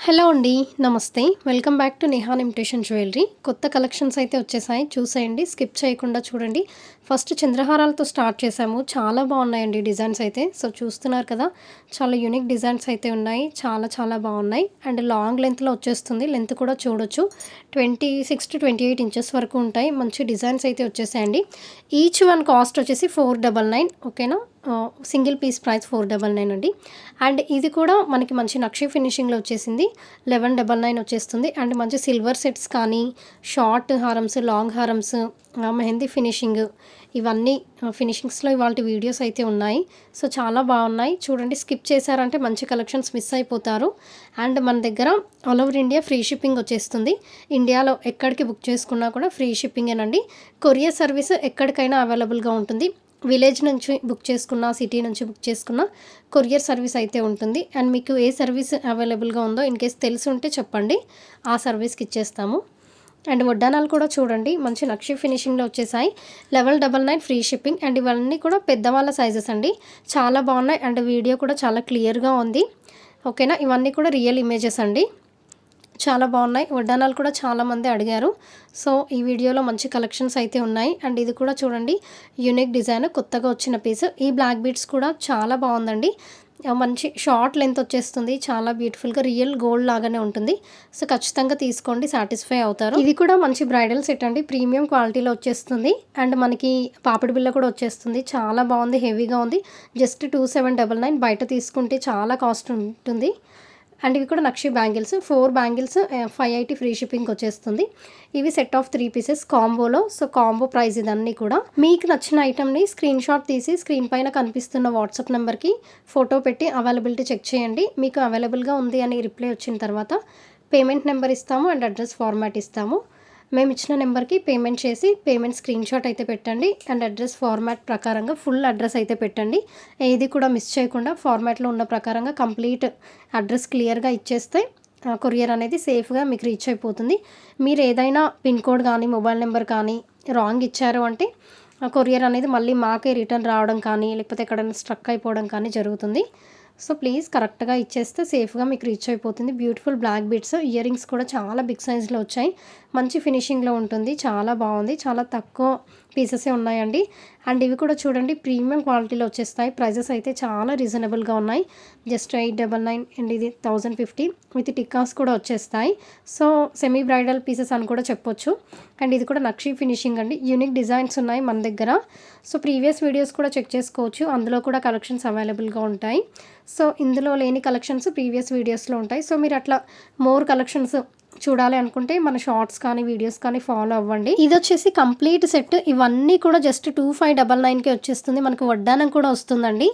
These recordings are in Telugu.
హలో అండి. నమస్తే. Welcome back to Nihan imitation jewellery. కొత్త కలెక్షన్స్ అయితే వచ్చేసాయి. చూసేయండి. స్కిప్ చేయకుండా చూడండి. ఫస్ట్ చంద్రహారాలతో స్టార్ట్ చేశాము. చాలా బాగున్నాయండి డిజైన్స్ అయితే. సో చూస్తున్నారు కదా! చాలా యూనిక్ డిజైన్స్ అయితే ఉన్నాయి. చాలా చాలా బాగున్నాయి. అండ్ లాంగ్ లెంత్‌లో వచ్చేస్తుంది. లెంత్ కూడా చూడొచ్చు. 26-28 ఇంచెస్ వరకు ఉంటాయి. మంచి డిజైన్స్ అయితే వచ్చేసాయండి. ఈచ్ వన్ కాస్ట్ వచ్చేసి 499 ఓకేనా? సింగిల్ పీస్ ప్రైస్ 499 అండి. అండ్ ఇది కూడా మనకి మంచి నక్షి ఫినిషింగ్‌లో వచ్చేసింది. 1199 వచ్చేస్తుంది. అండ్ మంచి సిల్వర్ సెట్స్ కానీ, షార్ట్ హారమ్స్, లాంగ్ హారమ్స్, మెహందీ ఫినిషింగ్ ఇవన్నీ ఫినిషింగ్స్‌లో ఇవాల్టి వీడియోస్ అయితే ఉన్నాయి. సో చాలా బాగున్నాయి. చూడండి, స్కిప్ చేశారంటే మంచి కలెక్షన్స్ మిస్ అయిపోతారు. అండ్ మన దగ్గర all over India free shipping వచ్చేస్తుంది. ఇండియాలో ఎక్కడికి బుక్ చేసుకున్నా కూడా ఫ్రీ షిప్పింగేనండి. కొరియర్ సర్వీస్ ఎక్కడికైనా అవైలబుల్‌గా ఉంటుంది. విలేజ్ నుంచి బుక్ చేసుకున్న, సిటీ నుంచి బుక్ చేసుకున్న కొరియర్ సర్వీస్ అయితే ఉంటుంది. అండ్ మీకు ఏ సర్వీస్ అవైలబుల్‌గా ఉందో ఇన్ కేస్ తెలిసి ఉంటే చెప్పండి. ఆ సర్వీస్‌కి ఇచ్చేస్తాము. అండ్ వడ్డానాలు కూడా చూడండి, మంచి నక్షి ఫినిషింగ్‌లో వచ్చేసాయి. 1199 ఫ్రీ షిప్పింగ్. అండ్ ఇవన్నీ కూడా పెద్దవాళ్ళ సైజెస్ అండి. చాలా బాగున్నాయి. అండ్ వీడియో కూడా చాలా క్లియర్‌గా ఉంది. ఓకేనా? ఇవన్నీ కూడా రియల్ ఇమేజెస్ అండి. చాలా బాగున్నాయి. వడ్డానాలు కూడా చాలామంది అడిగారు. సో ఈ వీడియోలో మంచి కలెక్షన్స్ అయితే ఉన్నాయి. అండ్ ఇది కూడా చూడండి, యూనిక్ డిజైన్, కొత్తగా వచ్చిన పీస్. ఈ బ్లాక్ బీడ్స్ కూడా చాలా బాగుందండి. మంచి షార్ట్ లెంత్ వచ్చేస్తుంది. చాలా బ్యూటిఫుల్గా రియల్ గోల్డ్ లాగానే ఉంటుంది. సో ఖచ్చితంగా తీసుకోండి, సాటిస్ఫై అవుతారు. ఇది కూడా మంచి బ్రైడల్ సెట్ అండి. ప్రీమియం క్వాలిటీలో వచ్చేస్తుంది. అండ్ మనకి పాపిడి బిళ్ళ కూడా వచ్చేస్తుంది. చాలా బాగుంది, హెవీగా ఉంది. జస్ట్ 2799. బయట తీసుకుంటే చాలా కాస్ట్ ఉంటుంది. అండ్ ఇవి కూడా నక్షి బ్యాంగిల్స్. 4 బ్యాంగిల్స్ 580 ఫ్రీ షిప్పింగ్కి వచ్చేస్తుంది. ఇవి సెట్ ఆఫ్ 3 పీసెస్ కాంబోలో. సో కాంబో ప్రైస్ ఇదన్నీ కూడా. మీకు నచ్చిన ఐటమ్ని స్క్రీన్ షాట్ తీసి స్క్రీన్ పైన కనిపిస్తున్న వాట్సాప్ నెంబర్కి ఫోటో పెట్టి అవైలబిలిటీ చెక్ చేయండి. మీకు అవైలబుల్గా ఉంది అని రిప్లై వచ్చిన తర్వాత పేమెంట్ నెంబర్ ఇస్తాము అండ్ అడ్రస్ ఫార్మాట్ ఇస్తాము. మేము ఇచ్చిన నెంబర్కి పేమెంట్ చేసి పేమెంట్ స్క్రీన్ షాట్ అయితే పెట్టండి. అండ్ అడ్రస్ ఫార్మాట్ ప్రకారంగా ఫుల్ అడ్రస్ అయితే పెట్టండి. ఏది కూడా మిస్ చేయకుండా ఫార్మాట్లో ఉన్న ప్రకారంగా కంప్లీట్ అడ్రస్ క్లియర్గా ఇచ్చేస్తే కొరియర్ అనేది సేఫ్గా మీకు రీచ్ అయిపోతుంది. మీరు ఏదైనా పిన్ కోడ్ కానీ మొబైల్ నెంబర్ కానీ రాంగ్ ఇచ్చారు అంటే కొరియర్ అనేది మళ్ళీ మాకే రిటర్న్ రావడం కానీ లేకపోతే ఎక్కడైనా స్ట్రక్ అయిపోవడం కానీ జరుగుతుంది. సో ప్లీజ్ కరెక్ట్గా ఇచ్చేస్తే సేఫ్గా మీకు రీచ్ అయిపోతుంది. Beautiful black beads, earrings కూడా చాలా బిగ్ సైజ్లో వచ్చాయి. మంచి ఫినిషింగ్లో ఉంటుంది. చాలా బాగుంది. చాలా తక్కువ పీసెసే ఉన్నాయండి. అండ్ ఇవి కూడా చూడండి, ప్రీమియం క్వాలిటీలో వచ్చేస్తాయి. ప్రైజెస్ అయితే చాలా రీజనబుల్గా ఉన్నాయి. జస్ట్ 899 అండ్ ఇది 1050 విత్ టిక్కాస్ కూడా వచ్చేస్తాయి. సో సెమీ బ్రైడల్ పీసెస్ అని కూడా చెప్పొచ్చు. అండ్ ఇది కూడా నక్షి ఫినిషింగ్ అండి. యూనిక్ డిజైన్స్ ఉన్నాయి మన దగ్గర. సో ప్రీవియస్ వీడియోస్ కూడా చెక్ చేసుకోవచ్చు. అందులో కూడా కలెక్షన్స్ అవైలబుల్గా ఉంటాయి. సో ఇందులో లేని కలెక్షన్స్ ప్రీవియస్ వీడియోస్లో ఉంటాయి. సో మీరు అట్లా మోర్ కలెక్షన్స్ చూడాలి అనుకుంటే మన షార్ట్స్ కానీ వీడియోస్ కానీ ఫాలో అవ్వండి. ఇది వచ్చేసి కంప్లీట్ సెట్. ఇవన్నీ కూడా జస్ట్ 2599కి వచ్చేస్తుంది. మనకు వడ్డానం కూడా వస్తుందండి.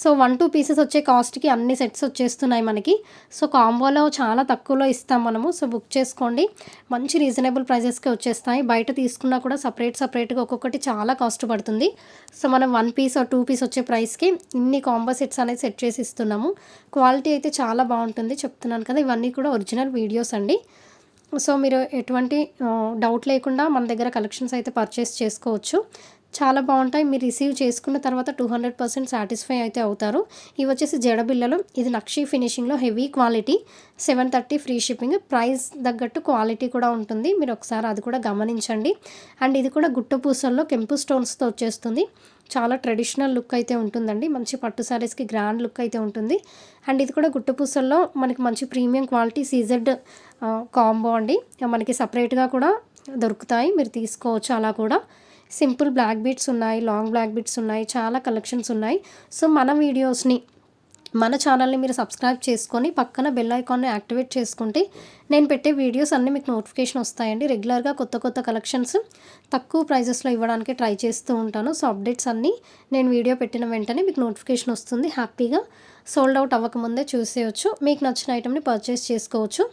సో 1-2 పీసెస్ వచ్చే కాస్ట్కి అన్ని సెట్స్ వచ్చేస్తున్నాయి మనకి. సో కాంబోలో చాలా తక్కువలో ఇస్తాం మనము. సో బుక్ చేసుకోండి. మంచి రీజనబుల్ ప్రైజెస్కి వచ్చేస్తాయి. బయట తీసుకున్నా కూడా సపరేట్గా ఒక్కొక్కటి చాలా కాస్ట్ పడుతుంది. సో మనం 1 పీస్ 2 పీస్ వచ్చే ప్రైస్కి ఇన్ని కాంబో సెట్స్ అనేది సెట్ చేసి ఇస్తున్నాము. క్వాలిటీ అయితే చాలా బాగుంటుంది, చెప్తున్నాను కదా. ఇవన్నీ కూడా ఒరిజినల్ వీడియోస్ అండి. సో మీరు ఎటువంటి డౌట్ లేకుండా మన దగ్గర కలెక్షన్స్ అయితే పర్చేస్ చేసుకోవచ్చు. చాలా బాగుంటాయి. మీరు రిసీవ్ చేసుకున్న తర్వాత 200% సాటిస్ఫై అయితే అవుతారు. ఇవి వచ్చేసి జడబిళ్ళలు. ఇది నక్షి ఫినిషింగ్లో heavy quality. 730 free shipping. Price తగ్గట్టు క్వాలిటీ కూడా ఉంటుంది. మీరు ఒకసారి అది కూడా గమనించండి. అండ్ ఇది కూడా గుట్ట పూసల్లో కెంపు స్టోన్స్తో వచ్చేస్తుంది. చాలా ట్రెడిషనల్ లుక్ అయితే ఉంటుందండి. మంచి పట్టు శారీస్కి గ్రాండ్ లుక్ అయితే ఉంటుంది. అండ్ ఇది కూడా గుట్ట పూసల్లో మనకి మంచి ప్రీమియం క్వాలిటీ సీజెడ్ కాంబో అండి. మనకి సపరేట్గా కూడా దొరుకుతాయి, మీరు తీసుకోవచ్చు. అలా కూడా సింపుల్ బ్లాక్ బీడ్స్ ఉన్నాయి, లాంగ్ బ్లాక్ బీడ్స్ ఉన్నాయి, చాలా కలెక్షన్స్ ఉన్నాయి. సో మన వీడియోస్ని మన ఛానల్ని మీరు సబ్స్క్రైబ్ చేసుకొని పక్కన బెల్ ఐకాన్ని యాక్టివేట్ చేసుకుంటే నేను పెట్టే వీడియోస్ అన్నీ మీకు నోటిఫికేషన్ వస్తాయండి. రెగ్యులర్గా కొత్త కలెక్షన్స్ తక్కువ ప్రైజెస్లో ఇవ్వడానికి ట్రై చేస్తూ ఉంటాను. సో అప్డేట్స్ అన్నీ నేను వీడియో పెట్టిన వెంటనే మీకు నోటిఫికేషన్ వస్తుంది. హ్యాపీగా సోల్డ్ అవుట్ అవ్వకముందే చూసేయచ్చు. మీకు నచ్చిన ఐటమ్ని పర్చేస్ చేసుకోవచ్చు.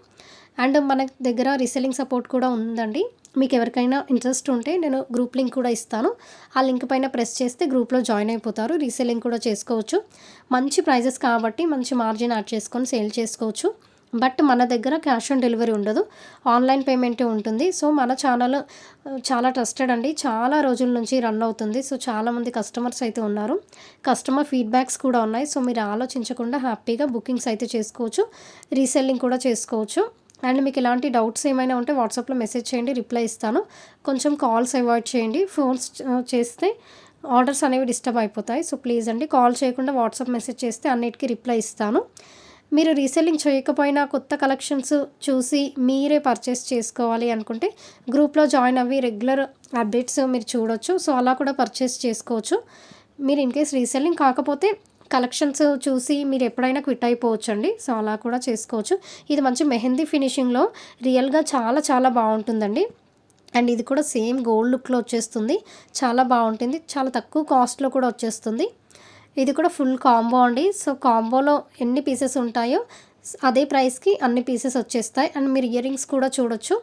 అండ్ మన దగ్గర రీసెల్లింగ్ సపోర్ట్ కూడా ఉందండి. మీకు ఎవరికైనా ఇంట్రెస్ట్ ఉంటే నేను గ్రూప్ లింక్ కూడా ఇస్తాను. ఆ లింక్ పైన ప్రెస్ చేస్తే గ్రూప్లో జాయిన్ అయిపోతారు. రీసెల్లింగ్ కూడా చేసుకోవచ్చు. మంచి ప్రైజెస్ కాబట్టి మంచి మార్జిన్ యాడ్ చేసుకొని సేల్ చేసుకోవచ్చు. బట్ మన దగ్గర క్యాష్ ఆన్ డెలివరీ ఉండదు, ఆన్లైన్ పేమెంటే ఉంటుంది. సో మన ఛానల్ చాలా ట్రస్టెడ్ అండి, చాలా రోజుల నుంచి రన్ అవుతుంది. సో చాలామంది కస్టమర్స్ అయితే ఉన్నారు, కస్టమర్ ఫీడ్బ్యాక్స్ కూడా ఉన్నాయి. సో మీరు ఆలోచించకుండా హ్యాపీగా బుకింగ్స్ అయితే చేసుకోవచ్చు, రీసెల్లింగ్ కూడా చేసుకోవచ్చు. అండ్ మీకు ఇలాంటి డౌట్స్ ఏమైనా ఉంటే వాట్సాప్లో మెసేజ్ చేయండి, రిప్లై ఇస్తాను. కొంచెం కాల్స్ అవాయిడ్ చేయండి, ఫోన్స్ చేస్తే ఆర్డర్స్ అనేవి డిస్టర్బ్ అయిపోతాయి. సో ప్లీజ్ అండి, కాల్ చేయకుండా వాట్సాప్ మెసేజ్ చేస్తే అన్నిటికీ రిప్లై ఇస్తాను. మీరు రీసెల్లింగ్ చేయకపోయినా కొత్త కలెక్షన్స్ చూసి మీరే పర్చేస్ చేసుకోవాలి అనుకుంటే గ్రూప్లో జాయిన్ అవ్వి రెగ్యులర్ అప్డేట్స్ మీరు చూడొచ్చు. సో అలా కూడా పర్చేస్ చేసుకోవచ్చు. మీరు ఇన్ కేస్ రీసెల్లింగ్ కాకపోతే కలెక్షన్స్ చూసి మీరు ఎప్పుడైనా క్విట్ అయిపోవచ్చు అండి. సో అలా కూడా చేసుకోవచ్చు. ఇది మంచి మెహందీ ఫినిషింగ్లో రియల్గా చాలా చాలా బాగుంటుందండి. అండ్ ఇది కూడా సేమ్ గోల్డ్ లుక్లో వచ్చేస్తుంది, చాలా బాగుంటుంది, చాలా తక్కువ కాస్ట్లో కూడా వచ్చేస్తుంది. ఇది కూడా ఫుల్ కాంబో అండి. సో కాంబోలో ఎన్ని పీసెస్ ఉంటాయో అదే ప్రైస్కి అన్ని పీసెస్ వచ్చేస్తాయి. అండ్ మీరు ఇయర్ రింగ్స్ కూడా చూడొచ్చు,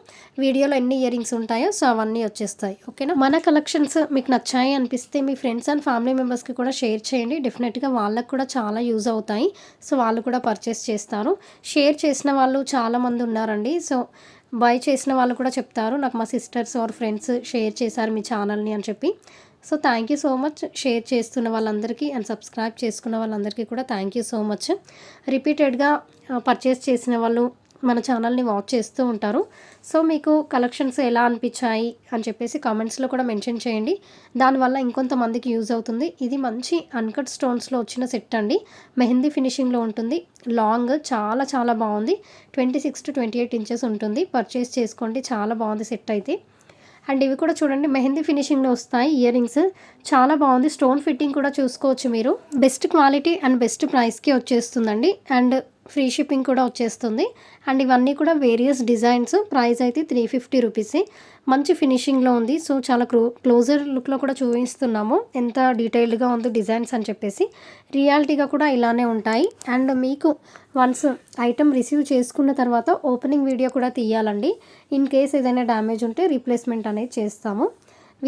వీడియోలో ఎన్ని ఇయర్ రింగ్స్ ఉంటాయో సో అవన్నీ వచ్చేస్తాయి. ఓకేనా, మన కలెక్షన్స్ మీకు నచ్చాయి అనిపిస్తే మీ ఫ్రెండ్స్ అండ్ ఫ్యామిలీ మెంబర్స్కి కూడా షేర్ చేయండి, డెఫినెట్గా వాళ్ళకు కూడా చాలా యూజ్ అవుతాయి. సో వాళ్ళు కూడా పర్చేస్ చేస్తారు. షేర్ చేసిన వాళ్ళు చాలామంది ఉన్నారండి. సో బై చేసిన వాళ్ళు కూడా చెప్తారు, నాకు మా సిస్టర్స్ ఆర్ ఫ్రెండ్స్ షేర్ చేశారు మీ ఛానల్ని అని చెప్పి. So thank you so much share చేస్తున్న వాళ్ళందరికీ అండ్ సబ్స్క్రైబ్ చేసుకున్న వాళ్ళందరికీ కూడా థ్యాంక్ యూ సో మచ్. రిపీటెడ్గా పర్చేస్ చేసిన వాళ్ళు మన ఛానల్ని వాచ్ చేస్తూ ఉంటారు. సో మీకు కలెక్షన్స్ ఎలా అనిపించాయి అని చెప్పేసి కామెంట్స్లో కూడా మెన్షన్ చేయండి, దానివల్ల ఇంకొంతమందికి యూజ్ అవుతుంది. ఇది మంచి అన్కట్ స్టోన్స్లో వచ్చిన సెట్ అండి, మెహందీ ఫినిషింగ్లో ఉంటుంది, లాంగ్ చాలా చాలా బాగుంది, 26 to 28 ఇంచెస్ ఉంటుంది. పర్చేస్ చేసుకోండి, చాలా బాగుంది సెట్ అయితే. అండ్ ఇవి కూడా చూడండి మెహందీ ఫినిషింగ్లో వస్తాయి ఇయర్ రింగ్స్, చాలా బాగుంది. స్టోన్ ఫిట్టింగ్ కూడా చూసుకోవచ్చు మీరు, బెస్ట్ క్వాలిటీ అండ్ బెస్ట్ ప్రైస్కి వచ్చేస్తుందండి. అండ్ ఫ్రీ షిప్పింగ్ కూడా వచ్చేస్తుంది. అండ్ ఇవన్నీ కూడా వేరియస్ డిజైన్స్, ప్రైస్ అయితే 350 రూపీసే. మంచి ఫినిషింగ్లో ఉంది. సో చాలా క్లోజర్ లుక్లో కూడా చూపిస్తున్నాము ఎంత డీటెయిల్డ్గా ఉంది డిజైన్స్ అని చెప్పేసి. రియాలిటీగా కూడా ఇలానే ఉంటాయి. అండ్ మీకు వన్స్ ఐటమ్ రిసీవ్ చేసుకున్న తర్వాత ఓపెనింగ్ వీడియో కూడా తీయాలండి. ఇన్ కేస్ ఏదైనా డ్యామేజ్ ఉంటే రీప్లేస్మెంట్ అనేది చేస్తాము.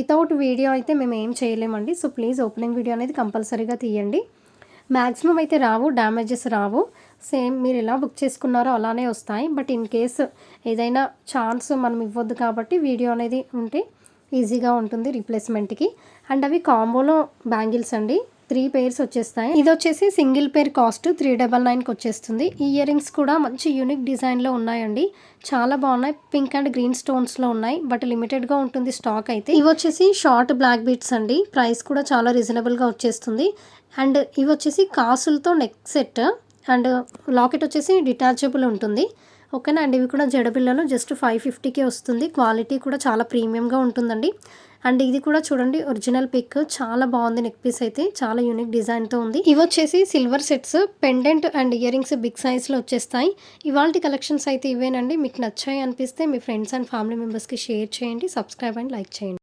వితౌట్ వీడియో అయితే మేము ఏం చేయలేమండి. సో ప్లీజ్ ఓపెనింగ్ వీడియో అనేది కంపల్సరీగా తీయండి. మ్యాక్సిమం అయితే రావు, డ్యామేజెస్ రావు, సేమ్ మీరు ఎలా బుక్ చేసుకున్నారో అలానే వస్తాయి. బట్ ఇన్ కేస్ ఏదైనా ఛాన్స్ మనం ఇవ్వద్దు కాబట్టి వీడియో అనేది ఉంటే ఈజీగా ఉంటుంది రీప్లేస్మెంట్కి. అండ్ అవి కాంబోలో బ్యాంగిల్స్ అండి, 3 pairs వచ్చేస్తాయి. ఇది వచ్చేసి సింగిల్ పేర్ కాస్ట్ 399కి వచ్చేస్తుంది. ఈ ఇయర్ రింగ్స్ కూడా మంచి యూనిక్ డిజైన్లో ఉన్నాయండి, చాలా బాగున్నాయి. పింక్ అండ్ గ్రీన్ స్టోన్స్లో ఉన్నాయి, బట్ లిమిటెడ్గా ఉంటుంది స్టాక్ అయితే. ఇవి వచ్చేసి షార్ట్ బ్లాక్ బీట్స్ అండి, ప్రైస్ కూడా చాలా రీజనబుల్గా వచ్చేస్తుంది. అండ్ ఇవి వచ్చేసి కాసులతో నెక్ సెట్, అండ్ లాకెట్ వచ్చేసి డిటాచబుల్ ఉంటుంది. ఓకేనా, అండ్ ఇవి కూడా జడబిళ్ళలు జస్ట్ 550కే వస్తుంది. క్వాలిటీ కూడా చాలా ప్రీమియంగా ఉంటుందండి. అండ్ ఇది కూడా చూడండి ఒరిజినల్ పిక్, చాలా బాగుంది. నెక్ పీస్ అయితే చాలా యూనిక్ డిజైన్తో ఉంది. ఇవి వచ్చేసి silver sets, pendant and earrings big సైజ్లో వచ్చేస్తాయి. ఇవాళ కలెక్షన్స్ అయితే ఇవేనండి. మీకు నచ్చాయి అనిపిస్తే మీ ఫ్రెండ్స్ అండ్ ఫ్యామిలీ మెంబర్స్కి షేర్ చేయండి, సబ్స్క్రైబ్ అండ్ లైక్ చేయండి.